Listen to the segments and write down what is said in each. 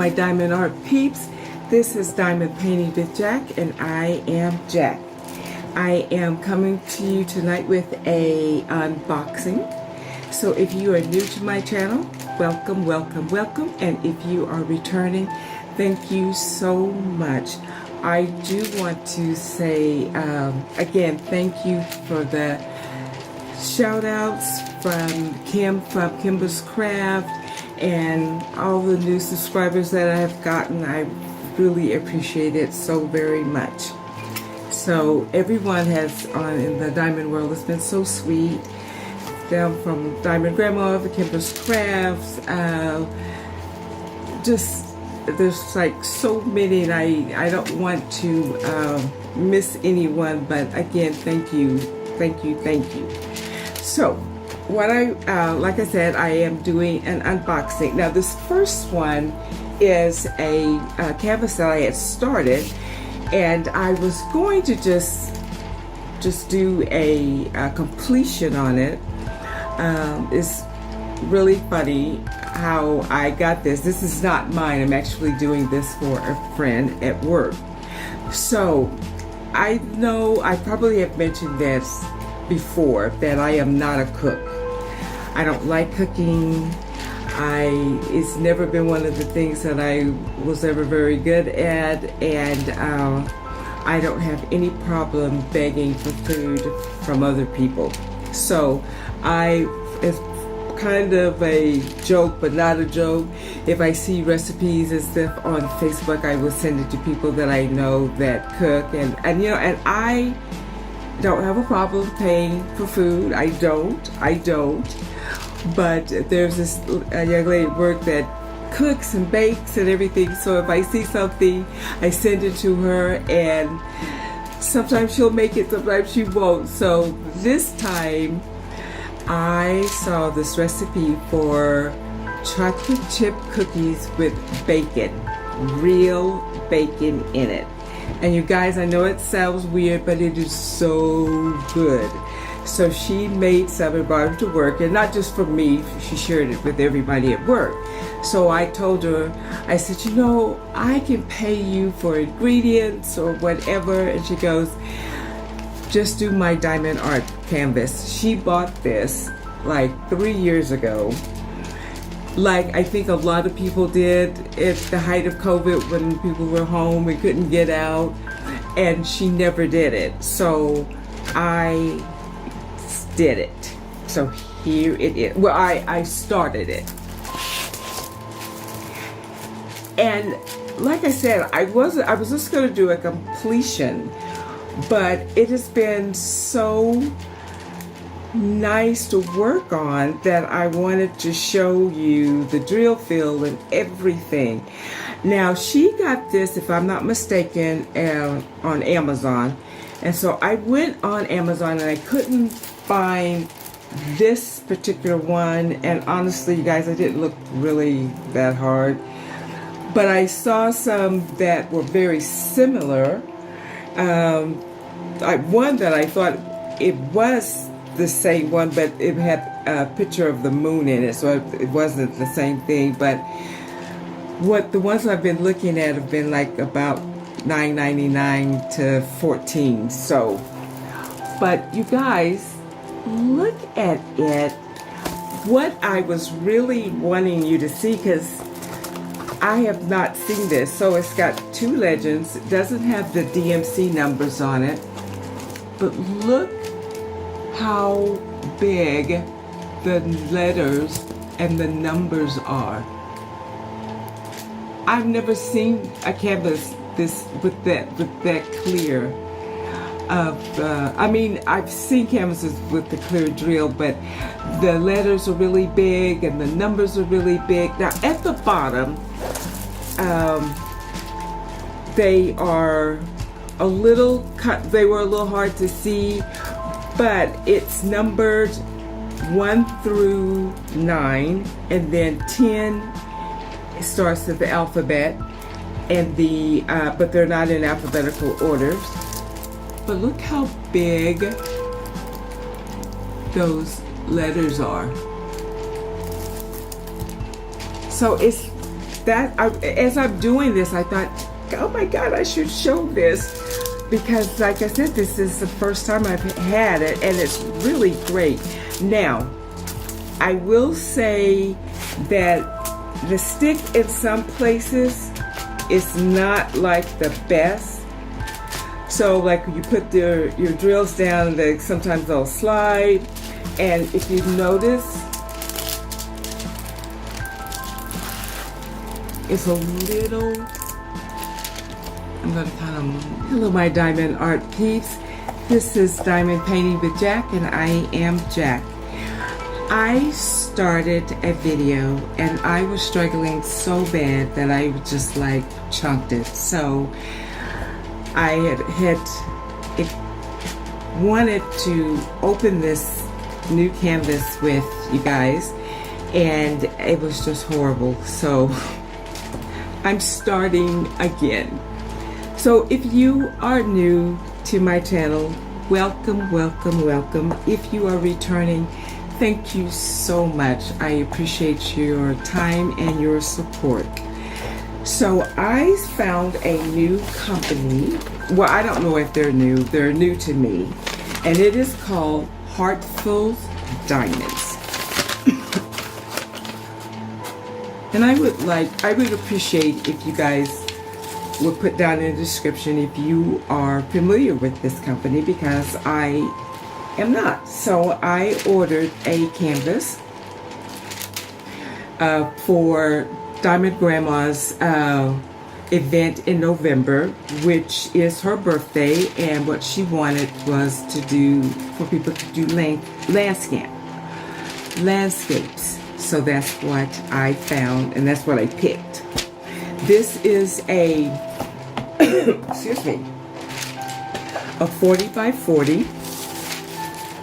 my diamond art peeps. This is Diamond Painting with Jack, and I am Jack. I am coming to you tonight with a unboxing. So if you are new to my channel, welcome, welcome, welcome. And if you are returning, thank you so much. I do want to say, again, thank you for the shout outs from Kim from Kimber's Craft and all the new subscribers that I have gotten. I really appreciate it so very much. So everyone has in the diamond world has been so sweet, down from Diamond Grandma to Kimber's Crafts. Just there's like so many, and I don't want to miss anyone, but again, thank you, thank you, thank you. So what like I said, I am doing an unboxing. Now this first one is a canvas that I had started, and I was going to just do a completion on it. It's really funny how I got this. This is not mine. I'm actually doing this for a friend at work. So I know I probably have mentioned this before, that I am not a cook. I don't like cooking. It's never been one of the things that I was ever very good at, and I don't have any problem begging for food from other people. So it's kind of a joke, but not a joke. If I see recipes and stuff on Facebook, I will send it to people that I know that cook, and I don't have a problem paying for food. I don't. But there's this young lady at work that cooks and bakes and everything. So if I see something, I send it to her, and sometimes she'll make it, sometimes she won't. So this time I saw this recipe for chocolate chip cookies with bacon, real bacon in it. And you guys, I know it sounds weird, but it is so good. So she made some and brought it to work, and not just for me, she shared it with everybody at work. So I told her, I said, I can pay you for ingredients or whatever. And she goes, just do my diamond art canvas. She bought this like 3 years ago. Like I think a lot of people did at the height of COVID, when people were home and couldn't get out, and she never did it. So I did it. So here it is. Well, I started it. And like I said, I was just going to do a completion, but it has been so nice to work on that I wanted to show you the drill field and everything. Now she got this, if I'm not mistaken, on Amazon, and so I went on Amazon and I couldn't find this particular one, and honestly, you guys, I didn't look really that hard, but I saw some that were very similar. One that I thought it was the same one, but it had a picture of the moon in it, so it wasn't the same thing. But the ones I've been looking at have been like about $9.99 to $14. So, but you guys, look at it. What I was really wanting you to see, because I have not seen this. So it's got two legends. It doesn't have the DMC numbers on it, but look how big the letters and the numbers are. I've never seen a canvas this with that clear. I mean, I've seen canvases with the clear drill, but the letters are really big and the numbers are really big. Now at the bottom, they are a little cut. They were a little hard to see, but it's numbered 1 through 9, and then 10 starts with the alphabet, and but they're not in alphabetical orders. But look how big those letters are. So it's as I'm doing this, I thought, oh my God, I should show this, because like I said, this is the first time I've had it, and it's really great. Now, I will say that the stick in some places is not like the best. So like you put your drills down, sometimes they'll slide, and if you notice, it's a little, I'm going to kind of, hello my diamond art peeps. This is Diamond Painting with Jack, and I am Jack. I started a video and I was struggling so bad that I just like chunked it. So I wanted to open this new canvas with you guys, and it was just horrible. So I'm starting again. So if you are new to my channel, welcome, welcome, welcome. If you are returning, thank you so much. I appreciate your time and your support. So I found a new company. Well, I don't know if they're new. They're new to me. And it is called Heartful Diamonds. And I would appreciate if you guys would put down in the description if you are familiar with this company, because I am not. So I ordered a canvas for Diamond Grandma's event in November, which is her birthday, and what she wanted was for people to do landscapes. So that's what I found, and that's what I picked. This is a excuse me, a 40 by 40.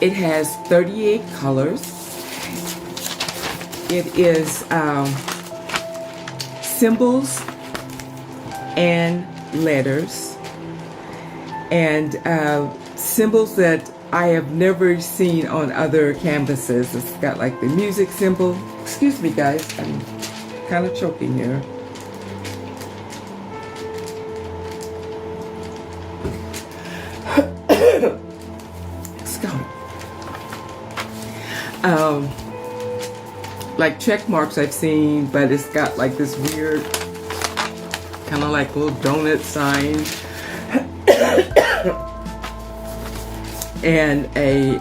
It has 38 colors. It is symbols and letters, and symbols that I have never seen on other canvases. It's got like the music symbol. Excuse me guys, I'm kind of choking here. Let's go. Like check marks I've seen, but it's got like this weird kind of like little donut sign and a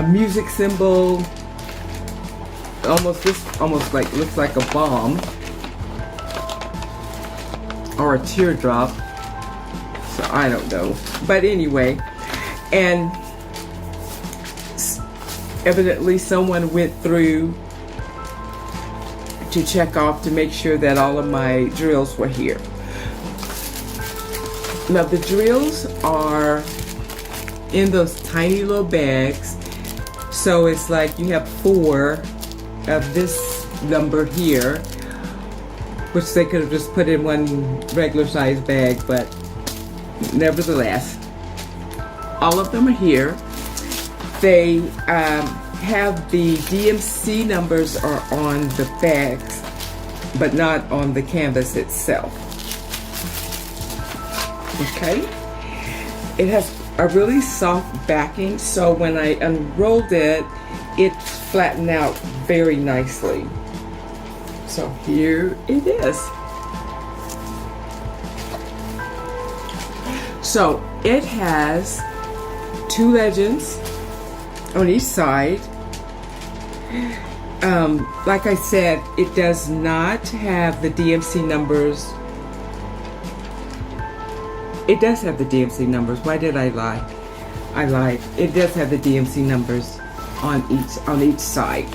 music symbol, almost like looks like a bomb or a teardrop. So I don't know, but anyway, and evidently someone went through to check off to make sure that all of my drills were here. Now the drills are in those tiny little bags, so it's like you have 4 of this number here, which they could have just put in one regular size bag, but nevertheless, all of them are here. They have the DMC numbers are on the bags, but not on the canvas itself. Okay? It has a really soft backing, so when I unrolled it, it flattened out very nicely. So here it is. So it has 2 legends on each side. Like I said, it does not have the DMC numbers. It does have the DMC numbers. Why did I lie? I lied. It does have the DMC numbers on each side.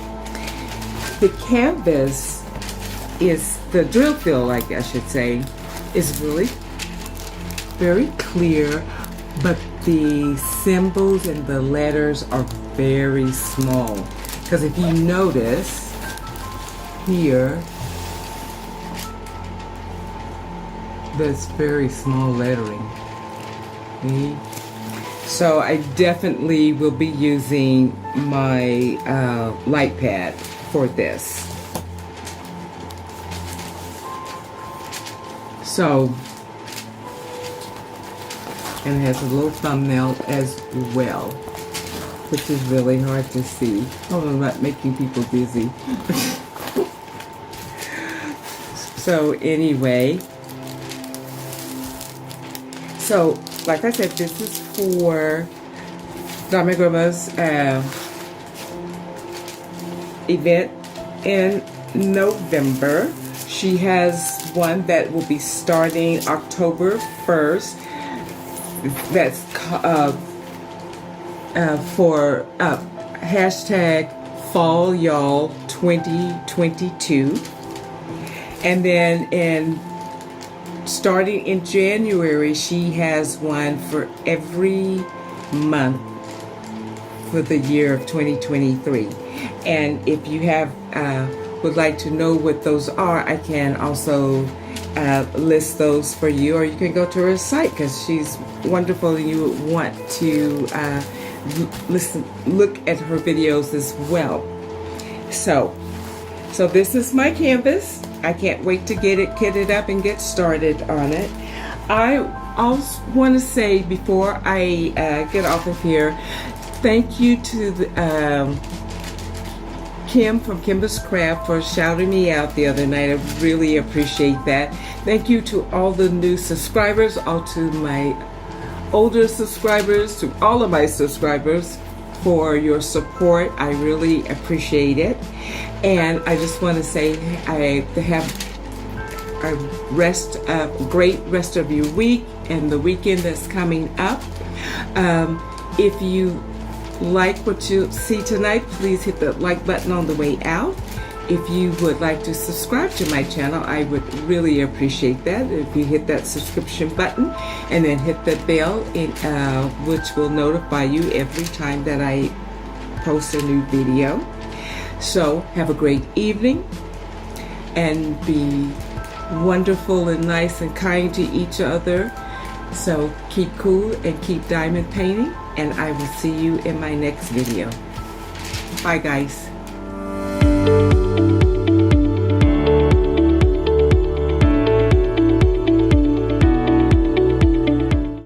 The canvas is, the drill fill, like I should say, is really very clear, but the symbols and the letters are very small. Because if you notice here, there's very small lettering. See? So I definitely will be using my light pad for this. So, and it has a little thumbnail as well, which is really hard to see. Oh, I'm not making people busy. So anyway, so like I said, this is for Dharma Grandma's event in November. She has one that will be starting October 1st. That's for hashtag Fall Y'all 2022. And then starting in January, she has one for every month for the year of 2023. And if you have would like to know what those are, I can also list those for you, or you can go to her site because she's wonderful and you would want to look at her videos as well. So this is my canvas. I can't wait to get it kitted up and get started on it. I also want to say before I get off of here, thank you to the, Kim from Kimba's Craft for shouting me out the other night. I really appreciate that. Thank you to all the new subscribers, all to my older subscribers, to all of my subscribers for your support. I really appreciate it. And I just want to say I have a great rest of your week and the weekend that's coming up. If you like what you see tonight, please hit the like button on the way out. If you would like to subscribe to my channel, I would really appreciate that. If you hit that subscription button and then hit the bell, which will notify you every time that I post a new video. So have a great evening and be wonderful and nice and kind to each other. So keep cool and keep diamond painting, and I will see you in my next video. Bye guys.